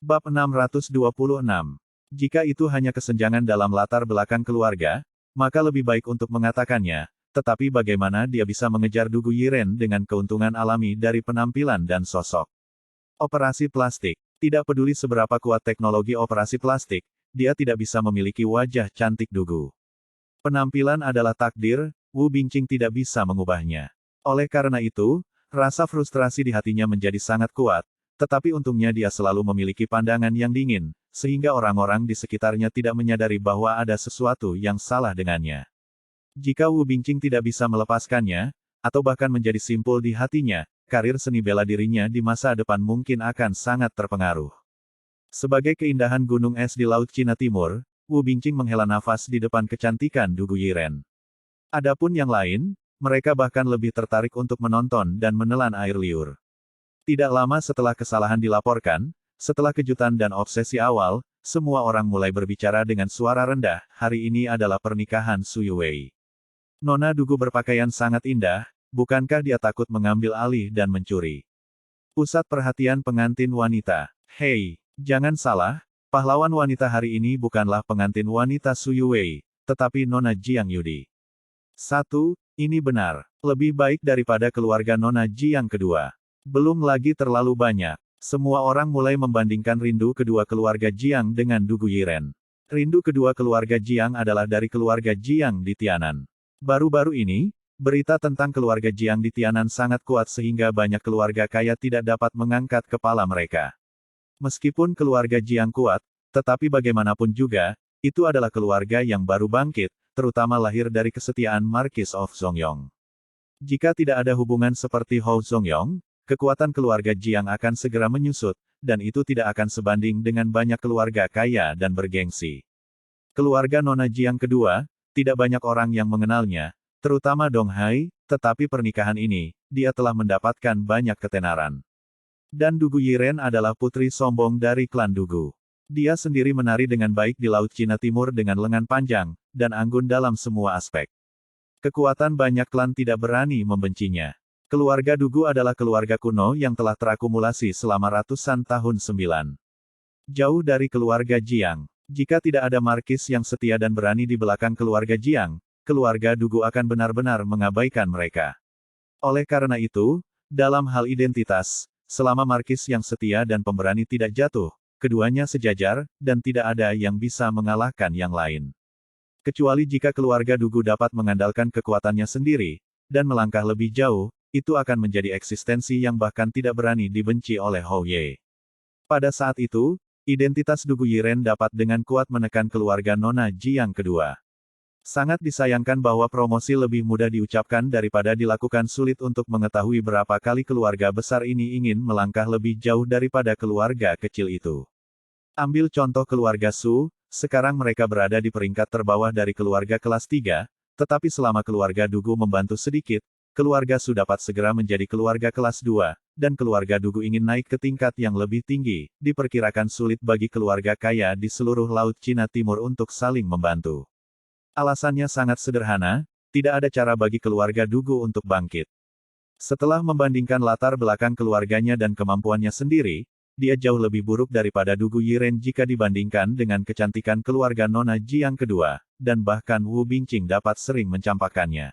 Bab 626. Jika itu hanya kesenjangan dalam latar belakang keluarga, maka lebih baik untuk mengatakannya, tetapi bagaimana dia bisa mengejar Dugu Yiren dengan keuntungan alami dari penampilan dan sosok. Operasi plastik. Tidak peduli seberapa kuat teknologi operasi plastik, dia tidak bisa memiliki wajah cantik Dugu. Penampilan adalah takdir, Wu Bingqing tidak bisa mengubahnya. Oleh karena itu, rasa frustrasi di hatinya menjadi sangat kuat, tetapi untungnya dia selalu memiliki pandangan yang dingin, sehingga orang-orang di sekitarnya tidak menyadari bahwa ada sesuatu yang salah dengannya. Jika Wu Bingqing tidak bisa melepaskannya, atau bahkan menjadi simpul di hatinya, karir seni bela dirinya di masa depan mungkin akan sangat terpengaruh. Sebagai keindahan gunung es di Laut Cina Timur, Wu Bingqing menghela nafas di depan kecantikan Dugu Yiren. Adapun yang lain, mereka bahkan lebih tertarik untuk menonton dan menelan air liur. Tidak lama setelah kesalahan dilaporkan, setelah kejutan dan obsesi awal, semua orang mulai berbicara dengan suara rendah, hari ini adalah pernikahan Su Yuwei. Nona Dugu berpakaian sangat indah, bukankah dia takut mengambil alih dan mencuri? Pusat perhatian pengantin wanita. Hei, jangan salah, pahlawan wanita hari ini bukanlah pengantin wanita Su Yuwei, tetapi Nona Jiang Yudi. Ini benar. Lebih baik daripada keluarga Nona Jiang kedua. Belum lagi terlalu banyak. Semua orang mulai membandingkan rindu kedua keluarga Jiang dengan Dugu Yiren. Rindu kedua keluarga Jiang adalah dari keluarga Jiang di Tianan. Baru-baru ini, berita tentang keluarga Jiang di Tianan sangat kuat sehingga banyak keluarga kaya tidak dapat mengangkat kepala mereka. Meskipun keluarga Jiang kuat, tetapi bagaimanapun juga, itu adalah keluarga yang baru bangkit, terutama lahir dari kesetiaan Marquis of Zongyong. Jika tidak ada hubungan seperti Hou Zongyong, kekuatan keluarga Jiang akan segera menyusut, dan itu tidak akan sebanding dengan banyak keluarga kaya dan bergengsi. Keluarga Nona Jiang kedua, tidak banyak orang yang mengenalnya, terutama Dong Hai, tetapi pernikahan ini, dia telah mendapatkan banyak ketenaran. Dan Dugu Yiren adalah putri sombong dari klan Dugu. Dia sendiri menari dengan baik di Laut Cina Timur dengan lengan panjang, dan anggun dalam semua aspek. Kekuatan banyak klan tidak berani membencinya. Keluarga Dugu adalah keluarga kuno yang telah terakumulasi selama ratusan tahun 9. Jauh dari keluarga Jiang. Jika tidak ada markis yang setia dan berani di belakang keluarga Jiang, keluarga Dugu akan benar-benar mengabaikan mereka. Oleh karena itu, dalam hal identitas, selama markis yang setia dan pemberani tidak jatuh, keduanya sejajar, dan tidak ada yang bisa mengalahkan yang lain. Kecuali jika keluarga Dugu dapat mengandalkan kekuatannya sendiri, dan melangkah lebih jauh, itu akan menjadi eksistensi yang bahkan tidak berani dibenci oleh Hou Ye. Pada saat itu, identitas Dugu Yiren dapat dengan kuat menekan keluarga Nona Jiang kedua. Sangat disayangkan bahwa promosi lebih mudah diucapkan daripada dilakukan, sulit untuk mengetahui berapa kali keluarga besar ini ingin melangkah lebih jauh daripada keluarga kecil itu. Ambil contoh keluarga Su, sekarang mereka berada di peringkat terbawah dari keluarga kelas 3, tetapi selama keluarga Dugu membantu sedikit, keluarga Su dapat segera menjadi keluarga kelas 2, dan keluarga Dugu ingin naik ke tingkat yang lebih tinggi, diperkirakan sulit bagi keluarga kaya di seluruh Laut Cina Timur untuk saling membantu. Alasannya sangat sederhana, tidak ada cara bagi keluarga Dugu untuk bangkit. Setelah membandingkan latar belakang keluarganya dan kemampuannya sendiri, dia jauh lebih buruk daripada Dugu Yiren jika dibandingkan dengan kecantikan keluarga Nona Jiang kedua, dan bahkan Wu Bingqing dapat sering mencampakkannya.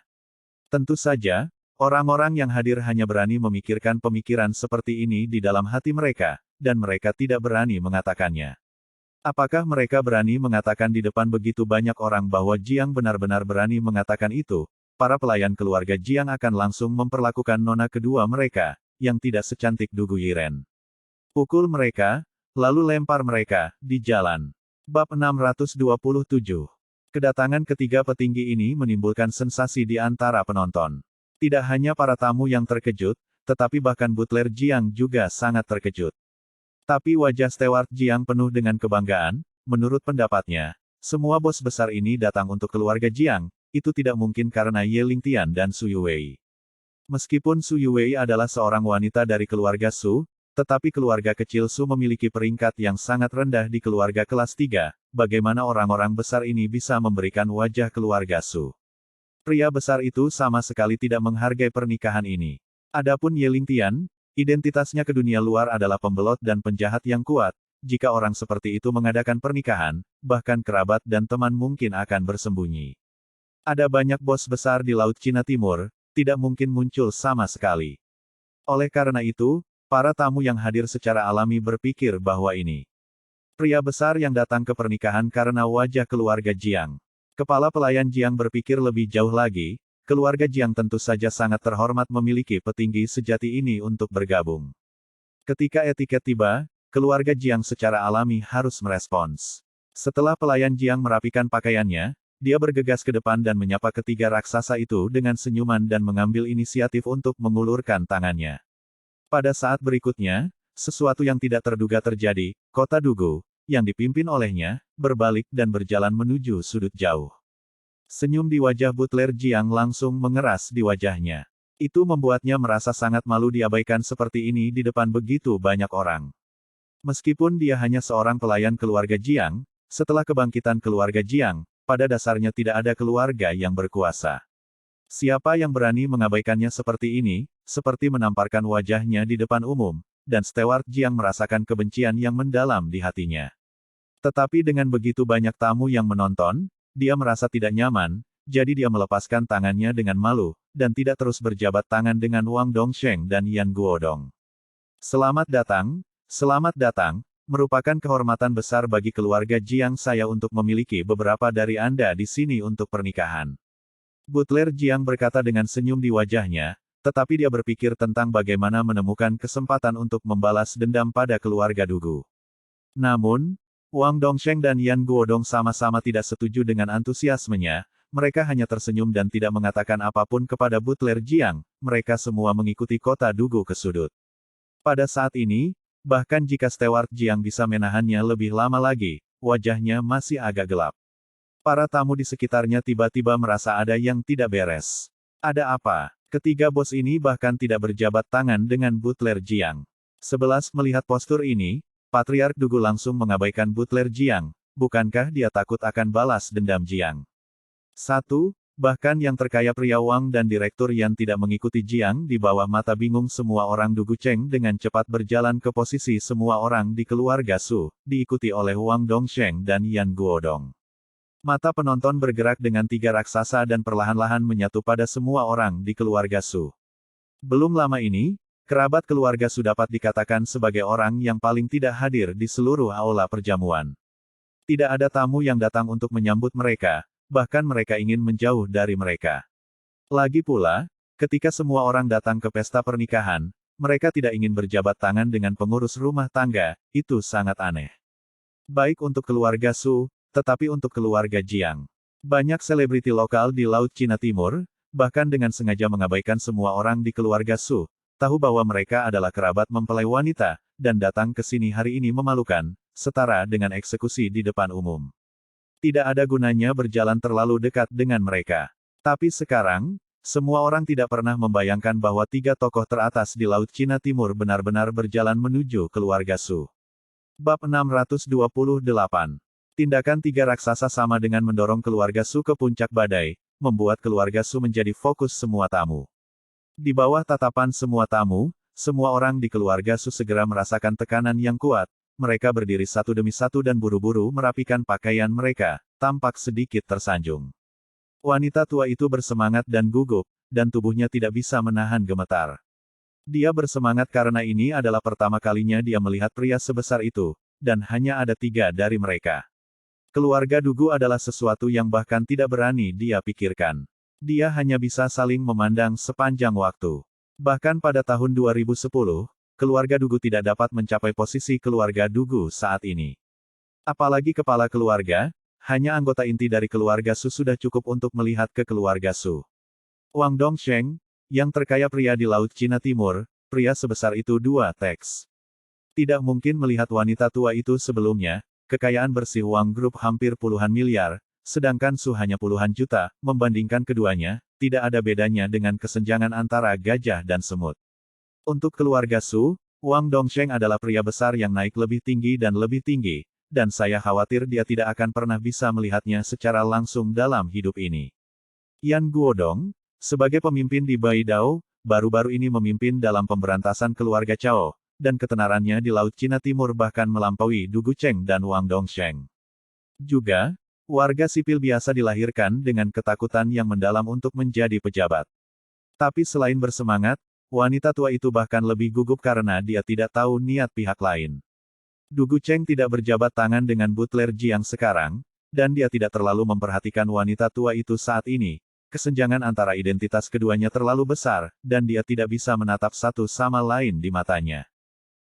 Tentu saja, orang-orang yang hadir hanya berani memikirkan pemikiran seperti ini di dalam hati mereka, dan mereka tidak berani mengatakannya. Apakah mereka berani mengatakan di depan begitu banyak orang bahwa Jiang benar-benar berani mengatakan itu? Para pelayan keluarga Jiang akan langsung memperlakukan nona kedua mereka, yang tidak secantik Dugu Yiren. Pukul mereka, lalu lempar mereka, di jalan. Bab 627. Kedatangan ketiga petinggi ini menimbulkan sensasi di antara penonton. Tidak hanya para tamu yang terkejut, tetapi bahkan butler Jiang juga sangat terkejut. Tapi wajah Steward Jiang penuh dengan kebanggaan, menurut pendapatnya, semua bos besar ini datang untuk keluarga Jiang, itu tidak mungkin karena Ye Lingtian dan Su Yuwei. Meskipun Su Yuwei adalah seorang wanita dari keluarga Su, tetapi keluarga kecil Su memiliki peringkat yang sangat rendah di keluarga kelas 3, bagaimana orang-orang besar ini bisa memberikan wajah keluarga Su? Pria besar itu sama sekali tidak menghargai pernikahan ini. Adapun Ye Lingtian, identitasnya ke dunia luar adalah pembelot dan penjahat yang kuat, jika orang seperti itu mengadakan pernikahan, bahkan kerabat dan teman mungkin akan bersembunyi. Ada banyak bos besar di Laut Cina Timur, tidak mungkin muncul sama sekali. Oleh karena itu, para tamu yang hadir secara alami berpikir bahwa ini pria besar yang datang ke pernikahan karena wajah keluarga Jiang. Kepala pelayan Jiang berpikir lebih jauh lagi, keluarga Jiang tentu saja sangat terhormat memiliki petinggi sejati ini untuk bergabung. Ketika etiket tiba, keluarga Jiang secara alami harus merespons. Setelah pelayan Jiang merapikan pakaiannya, dia bergegas ke depan dan menyapa ketiga raksasa itu dengan senyuman dan mengambil inisiatif untuk mengulurkan tangannya. Pada saat berikutnya, sesuatu yang tidak terduga terjadi, kota Dugu, yang dipimpin olehnya, berbalik dan berjalan menuju sudut jauh. Senyum di wajah butler Jiang langsung mengeras di wajahnya. Itu membuatnya merasa sangat malu diabaikan seperti ini di depan begitu banyak orang. Meskipun dia hanya seorang pelayan keluarga Jiang, setelah kebangkitan keluarga Jiang, pada dasarnya tidak ada keluarga yang berkuasa. Siapa yang berani mengabaikannya seperti ini, seperti menamparkan wajahnya di depan umum, dan Stewart Jiang merasakan kebencian yang mendalam di hatinya. Tetapi dengan begitu banyak tamu yang menonton, dia merasa tidak nyaman, jadi dia melepaskan tangannya dengan malu, dan tidak terus berjabat tangan dengan Wang Dongsheng dan Yan Guodong. Selamat datang, merupakan kehormatan besar bagi keluarga Jiang saya untuk memiliki beberapa dari Anda di sini untuk pernikahan. Butler Jiang berkata dengan senyum di wajahnya, tetapi dia berpikir tentang bagaimana menemukan kesempatan untuk membalas dendam pada keluarga Dugu. Namun, Wang Dongsheng dan Yan Guodong sama-sama tidak setuju dengan antusiasmenya, mereka hanya tersenyum dan tidak mengatakan apapun kepada butler Jiang, mereka semua mengikuti kota Dugu ke sudut. Pada saat ini, bahkan jika Stewart Jiang bisa menahannya lebih lama lagi, wajahnya masih agak gelap. Para tamu di sekitarnya tiba-tiba merasa ada yang tidak beres. Ada apa? Ketiga bos ini bahkan tidak berjabat tangan dengan butler Jiang. Sebelas melihat postur ini, Patriark Dugu langsung mengabaikan butler Jiang, bukankah dia takut akan balas dendam Jiang? 1. Bahkan yang terkaya pria Wang dan Direktur Yan tidak mengikuti Jiang di bawah mata bingung semua orang Dugu Cheng dengan cepat berjalan ke posisi semua orang di keluarga Su, diikuti oleh Wang Dongsheng dan Yan Guodong. Mata penonton bergerak dengan tiga raksasa dan perlahan-lahan menyatu pada semua orang di keluarga Su. Belum lama ini, kerabat keluarga Su dapat dikatakan sebagai orang yang paling tidak hadir di seluruh aula perjamuan. Tidak ada tamu yang datang untuk menyambut mereka, bahkan mereka ingin menjauh dari mereka. Lagi pula, ketika semua orang datang ke pesta pernikahan, mereka tidak ingin berjabat tangan dengan pengurus rumah tangga, itu sangat aneh. Baik untuk keluarga Su, tetapi untuk keluarga Jiang. Banyak selebriti lokal di Laut Cina Timur, bahkan dengan sengaja mengabaikan semua orang di keluarga Su, tahu bahwa mereka adalah kerabat mempelai wanita, dan datang ke sini hari ini memalukan, setara dengan eksekusi di depan umum. Tidak ada gunanya berjalan terlalu dekat dengan mereka. Tapi sekarang, semua orang tidak pernah membayangkan bahwa tiga tokoh teratas di Laut Cina Timur benar-benar berjalan menuju keluarga Su. Bab 628. Tindakan tiga raksasa sama dengan mendorong keluarga Su ke puncak badai, membuat keluarga Su menjadi fokus semua tamu. Di bawah tatapan semua tamu, semua orang di keluarga Su segera merasakan tekanan yang kuat, mereka berdiri satu demi satu dan buru-buru merapikan pakaian mereka, tampak sedikit tersanjung. Wanita tua itu bersemangat dan gugup, dan tubuhnya tidak bisa menahan gemetar. Dia bersemangat karena ini adalah pertama kalinya dia melihat pria sebesar itu, dan hanya ada tiga dari mereka. Keluarga Dugu adalah sesuatu yang bahkan tidak berani dia pikirkan. Dia hanya bisa saling memandang sepanjang waktu. Bahkan pada tahun 2010, keluarga Dugu tidak dapat mencapai posisi keluarga Dugu saat ini. Apalagi kepala keluarga, hanya anggota inti dari keluarga Su sudah cukup untuk melihat ke keluarga Su. Wang Dongsheng, yang terkaya pria di Laut Cina Timur, pria sebesar itu dua teks. Tidak mungkin melihat wanita tua itu sebelumnya, kekayaan bersih Wang Group hampir puluhan miliar, sedangkan Su hanya puluhan juta, membandingkan keduanya, tidak ada bedanya dengan kesenjangan antara gajah dan semut. Untuk keluarga Su, Wang Dongsheng adalah pria besar yang naik lebih tinggi, dan saya khawatir dia tidak akan pernah bisa melihatnya secara langsung dalam hidup ini. Yan Guodong, sebagai pemimpin di Baidao, baru-baru ini memimpin dalam pemberantasan keluarga Cao, dan ketenarannya di Laut Cina Timur bahkan melampaui Dugu Cheng dan Wang Dongsheng. Juga, warga sipil biasa dilahirkan dengan ketakutan yang mendalam untuk menjadi pejabat. Tapi selain bersemangat, wanita tua itu bahkan lebih gugup karena dia tidak tahu niat pihak lain. Dugu Cheng tidak berjabat tangan dengan Butler Jiang sekarang, dan dia tidak terlalu memperhatikan wanita tua itu saat ini. Kesenjangan antara identitas keduanya terlalu besar, dan dia tidak bisa menatap satu sama lain di matanya.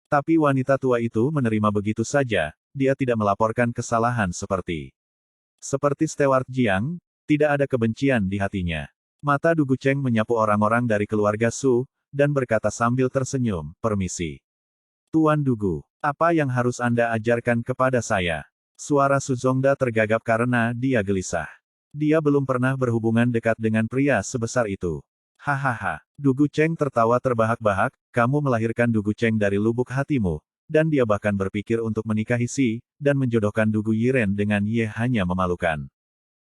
Tapi wanita tua itu menerima begitu saja, dia tidak melaporkan kesalahan seperti Stewart Jiang, tidak ada kebencian di hatinya. Mata Dugu Cheng menyapu orang-orang dari keluarga Su, dan berkata sambil tersenyum, "Permisi. Tuan Dugu, apa yang harus Anda ajarkan kepada saya?" Suara Su Zongda tergagap karena dia gelisah. Dia belum pernah berhubungan dekat dengan pria sebesar itu. Hahaha. Dugu Cheng tertawa terbahak-bahak, "Kamu melahirkan Dugu Cheng dari lubuk hatimu." Dan dia bahkan berpikir untuk menikahi Si, dan menjodohkan Dugu Yiren dengan Ye hanya memalukan.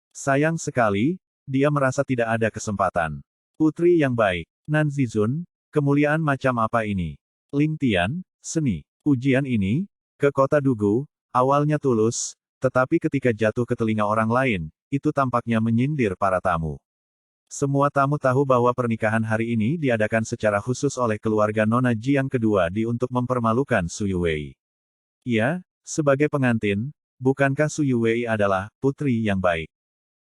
Sayang sekali, dia merasa tidak ada kesempatan. Putri yang baik. Nan Zizun, kemuliaan macam apa ini? Ling Tian, seni. Ujian ini, ke kota Dugu, awalnya tulus, tetapi ketika jatuh ke telinga orang lain, itu tampaknya menyindir para tamu. Semua tamu tahu bahwa pernikahan hari ini diadakan secara khusus oleh keluarga Nona Jiang kedua untuk mempermalukan Su Yuwei. Ya, sebagai pengantin, bukankah Su Yuwei adalah putri yang baik?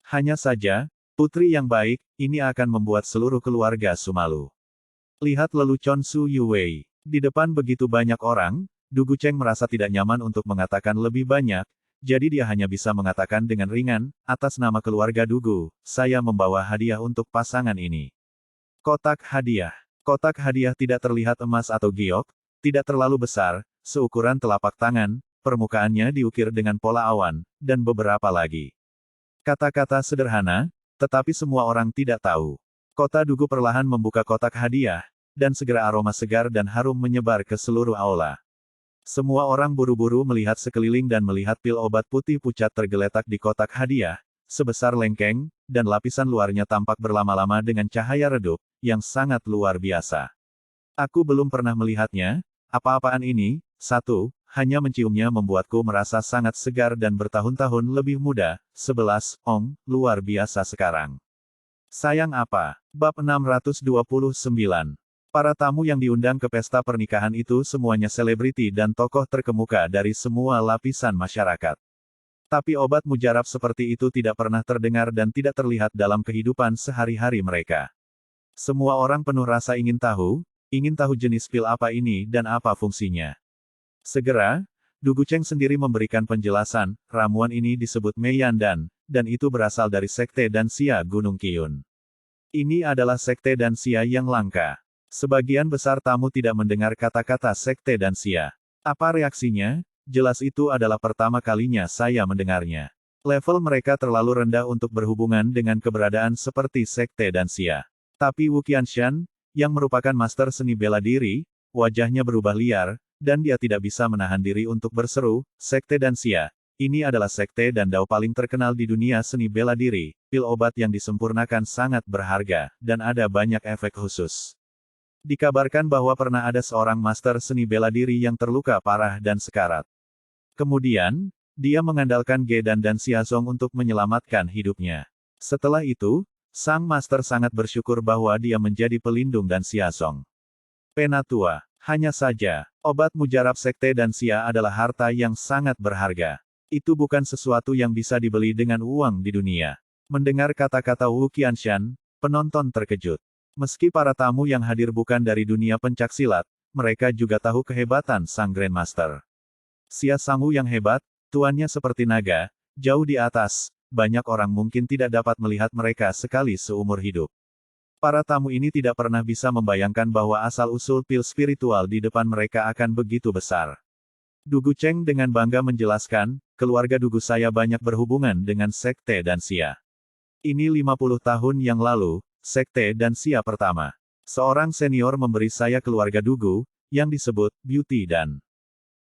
Hanya saja, putri yang baik, ini akan membuat seluruh keluarga Su malu. Lihat lelucon Su Yuwei. Di depan begitu banyak orang, Dugu Cheng merasa tidak nyaman untuk mengatakan lebih banyak, jadi dia hanya bisa mengatakan dengan ringan, "Atas nama keluarga Dugu, saya membawa hadiah untuk pasangan ini." Kotak hadiah. Kotak hadiah tidak terlihat emas atau giok, tidak terlalu besar, seukuran telapak tangan, permukaannya diukir dengan pola awan, dan beberapa lagi. Kata-kata sederhana, tetapi semua orang tidak tahu. Kota Dugu perlahan membuka kotak hadiah, dan segera aroma segar dan harum menyebar ke seluruh aula. Semua orang buru-buru melihat sekeliling dan melihat pil obat putih pucat tergeletak di kotak hadiah, sebesar lengkeng, dan lapisan luarnya tampak berlama-lama dengan cahaya redup, yang sangat luar biasa. Aku belum pernah melihatnya, apa-apaan ini, hanya menciumnya membuatku merasa sangat segar dan bertahun-tahun lebih muda, 11, luar biasa sekarang. Sayang apa? Bab 629. Para tamu yang diundang ke pesta pernikahan itu semuanya selebriti dan tokoh terkemuka dari semua lapisan masyarakat. Tapi obat mujarab seperti itu tidak pernah terdengar dan tidak terlihat dalam kehidupan sehari-hari mereka. Semua orang penuh rasa ingin tahu jenis pil apa ini dan apa fungsinya. Segera, Dugu Cheng sendiri memberikan penjelasan, ramuan ini disebut Meiyan dan itu berasal dari Sekte Danxia Gunung Qiyun. Ini adalah Sekte Danxia yang langka. Sebagian besar tamu tidak mendengar kata-kata Sekte Danxia. Apa reaksinya? Jelas itu adalah pertama kalinya saya mendengarnya. Level mereka terlalu rendah untuk berhubungan dengan keberadaan seperti Sekte Danxia. Tapi Wu Qianshan, yang merupakan master seni bela diri, wajahnya berubah liar, dan dia tidak bisa menahan diri untuk berseru, "Sekte Danxia, ini adalah sekte dan dao paling terkenal di dunia seni bela diri, pil obat yang disempurnakan sangat berharga, dan ada banyak efek khusus." Dikabarkan bahwa pernah ada seorang master seni bela diri yang terluka parah dan sekarat. Kemudian, dia mengandalkan Ge dan Xiazong untuk menyelamatkan hidupnya. Setelah itu, sang master sangat bersyukur bahwa dia menjadi pelindung dan Xiazong. Penatua. Hanya saja, obat mujarab Sekte Danxia adalah harta yang sangat berharga. Itu bukan sesuatu yang bisa dibeli dengan uang di dunia. Mendengar kata-kata Wu Qianshan, penonton terkejut. Meski para tamu yang hadir bukan dari dunia pencaksilat, mereka juga tahu kehebatan sang Grandmaster. Xia Sangwu yang hebat, tuannya seperti naga, jauh di atas, banyak orang mungkin tidak dapat melihat mereka sekali seumur hidup. Para tamu ini tidak pernah bisa membayangkan bahwa asal-usul pil spiritual di depan mereka akan begitu besar. Dugu Cheng dengan bangga menjelaskan, keluarga Dugu saya banyak berhubungan dengan Sekte Danxia. Ini 50 tahun yang lalu, Sekte Danxia pertama. Seorang senior memberi saya keluarga Dugu, yang disebut Beauty dan.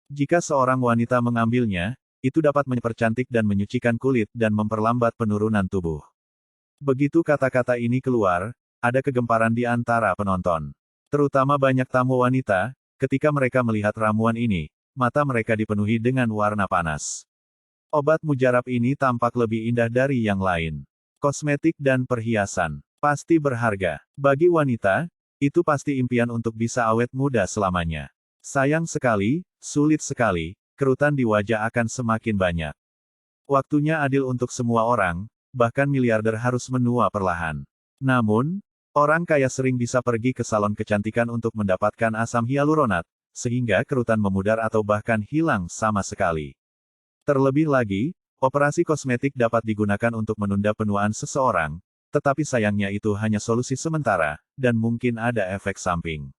Jika seorang wanita mengambilnya, itu dapat mempercantik dan menyucikan kulit dan memperlambat penurunan tubuh. Begitu kata-kata ini keluar, ada kegemparan di antara penonton. Terutama banyak tamu wanita, ketika mereka melihat ramuan ini, mata mereka dipenuhi dengan warna panas. Obat mujarab ini tampak lebih indah dari yang lain. Kosmetik dan perhiasan, pasti berharga. Bagi wanita, itu pasti impian untuk bisa awet muda selamanya. Sayang sekali, sulit sekali, kerutan di wajah akan semakin banyak. Waktunya adil untuk semua orang, bahkan miliarder harus menua perlahan. Namun, orang kaya sering bisa pergi ke salon kecantikan untuk mendapatkan asam hyaluronat, sehingga kerutan memudar atau bahkan hilang sama sekali. Terlebih lagi, operasi kosmetik dapat digunakan untuk menunda penuaan seseorang, tetapi sayangnya itu hanya solusi sementara, dan mungkin ada efek samping.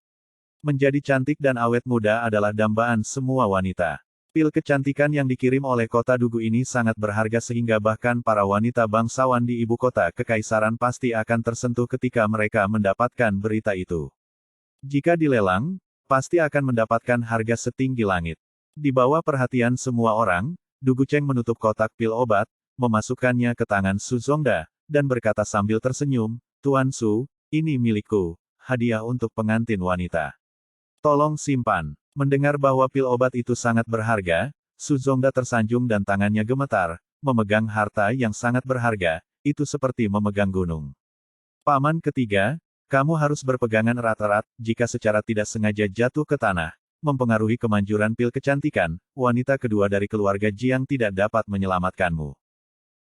Menjadi cantik dan awet muda adalah dambaan semua wanita. Pil kecantikan yang dikirim oleh kota Dugu ini sangat berharga sehingga bahkan para wanita bangsawan di ibu kota kekaisaran pasti akan tersentuh ketika mereka mendapatkan berita itu. Jika dilelang, pasti akan mendapatkan harga setinggi langit. Di bawah perhatian semua orang, Dugu Cheng menutup kotak pil obat, memasukkannya ke tangan Su Zongda, dan berkata sambil tersenyum, "Tuan Su, ini milikku, hadiah untuk pengantin wanita. Tolong simpan." Mendengar bahwa pil obat itu sangat berharga, Su Zongda tersanjung dan tangannya gemetar, memegang harta yang sangat berharga, itu seperti memegang gunung. Paman ketiga, kamu harus berpegangan erat-erat, jika secara tidak sengaja jatuh ke tanah, mempengaruhi kemanjuran pil kecantikan, wanita kedua dari keluarga Jiang tidak dapat menyelamatkanmu.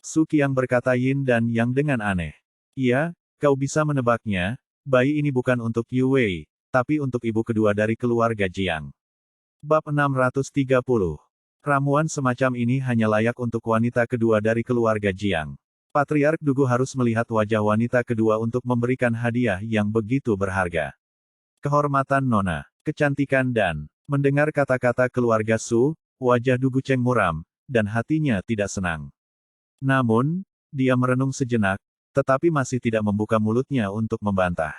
Su Qiang berkata yin dan yang dengan aneh. Iya, kau bisa menebaknya, bayi ini bukan untuk Yu Wei, tapi untuk ibu kedua dari keluarga Jiang. Bab 630. Ramuan semacam ini hanya layak untuk wanita kedua dari keluarga Jiang. Patriark Dugu harus melihat wajah wanita kedua untuk memberikan hadiah yang begitu berharga. Kehormatan Nona, kecantikan dan mendengar kata-kata keluarga Su, wajah Dugu Cheng muram, dan hatinya tidak senang. Namun, dia merenung sejenak, tetapi masih tidak membuka mulutnya untuk membantah.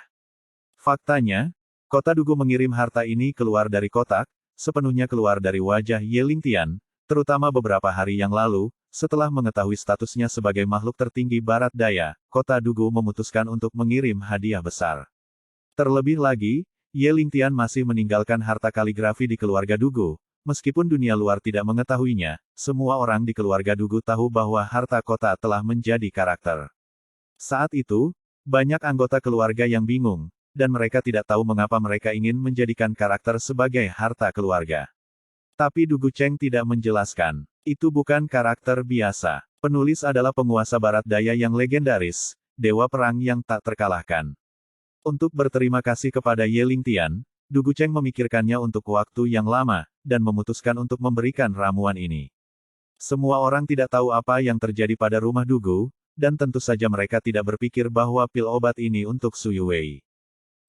Faktanya, kota Dugu mengirim harta ini keluar dari kotak, sepenuhnya keluar dari wajah Ye Lingtian, terutama beberapa hari yang lalu, setelah mengetahui statusnya sebagai makhluk tertinggi barat daya, kota Dugu memutuskan untuk mengirim hadiah besar. Terlebih lagi, Ye Lingtian masih meninggalkan harta kaligrafi di keluarga Dugu, meskipun dunia luar tidak mengetahuinya, semua orang di keluarga Dugu tahu bahwa harta kota telah menjadi karakter. Saat itu, banyak anggota keluarga yang bingung, dan mereka tidak tahu mengapa mereka ingin menjadikan karakter sebagai harta keluarga. Tapi Dugu Cheng tidak menjelaskan. Itu bukan karakter biasa. Penulis adalah penguasa barat daya yang legendaris, dewa perang yang tak terkalahkan. Untuk berterima kasih kepada Ye Lingtian, Dugu Cheng memikirkannya untuk waktu yang lama, dan memutuskan untuk memberikan ramuan ini. Semua orang tidak tahu apa yang terjadi pada rumah Dugu, dan tentu saja mereka tidak berpikir bahwa pil obat ini untuk Su Yuwei.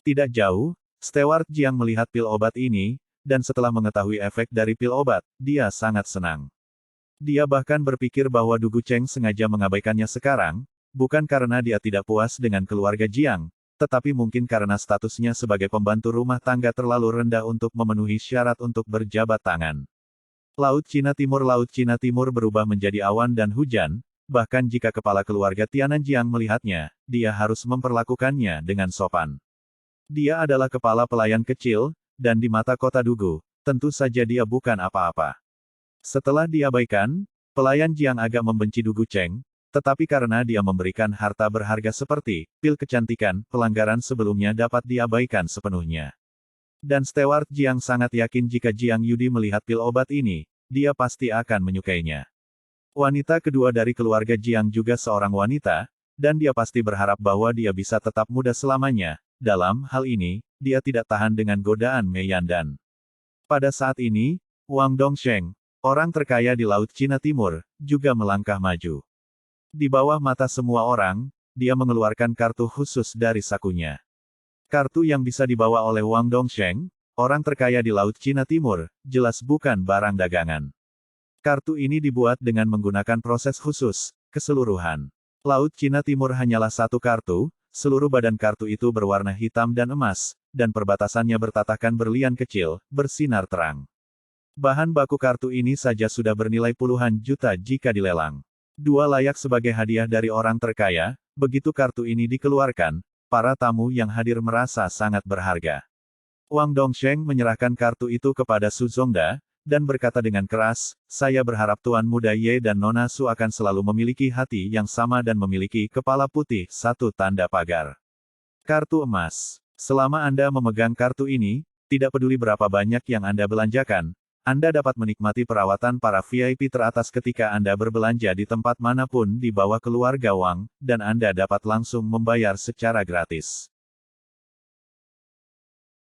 Tidak jauh, Steward Jiang melihat pil obat ini, dan setelah mengetahui efek dari pil obat, dia sangat senang. Dia bahkan berpikir bahwa Dugu Cheng sengaja mengabaikannya sekarang, bukan karena dia tidak puas dengan keluarga Jiang, tetapi mungkin karena statusnya sebagai pembantu rumah tangga terlalu rendah untuk memenuhi syarat untuk berjabat tangan. Laut Cina Timur berubah menjadi awan dan hujan, bahkan jika kepala keluarga Tianan Jiang melihatnya, dia harus memperlakukannya dengan sopan. Dia adalah kepala pelayan kecil, dan di mata kota Dugu, tentu saja dia bukan apa-apa. Setelah diabaikan, pelayan Jiang agak membenci Dugu Cheng, tetapi karena dia memberikan harta berharga seperti pil kecantikan, pelanggaran sebelumnya dapat diabaikan sepenuhnya. Dan Steward Jiang sangat yakin jika Jiang Yudi melihat pil obat ini, dia pasti akan menyukainya. Wanita kedua dari keluarga Jiang juga seorang wanita, dan dia pasti berharap bahwa dia bisa tetap muda selamanya. Dalam hal ini, dia tidak tahan dengan godaan Mei Yandan. Pada saat ini, Wang Dongsheng, orang terkaya di Laut Cina Timur, juga melangkah maju. Di bawah mata semua orang, dia mengeluarkan kartu khusus dari sakunya. Kartu yang bisa dibawa oleh Wang Dongsheng, orang terkaya di Laut Cina Timur, jelas bukan barang dagangan. Kartu ini dibuat dengan menggunakan proses khusus, keseluruhan. Laut Cina Timur hanyalah satu kartu, seluruh badan kartu itu berwarna hitam dan emas, dan perbatasannya bertatahkan berlian kecil, bersinar terang. Bahan baku kartu ini saja sudah bernilai puluhan juta jika dilelang. Dua layak sebagai hadiah dari orang terkaya, begitu kartu ini dikeluarkan, para tamu yang hadir merasa sangat berharga. Wang Dongsheng menyerahkan kartu itu kepada Su Zongda, dan berkata dengan keras, saya berharap Tuan Muda Ye dan Nona Su akan selalu memiliki hati yang sama dan memiliki kepala putih, satu tanda pagar. Kartu emas. Selama Anda memegang kartu ini, tidak peduli berapa banyak yang Anda belanjakan, Anda dapat menikmati perawatan para VIP teratas ketika Anda berbelanja di tempat manapun di bawah keluarga Wang, dan Anda dapat langsung membayar secara gratis.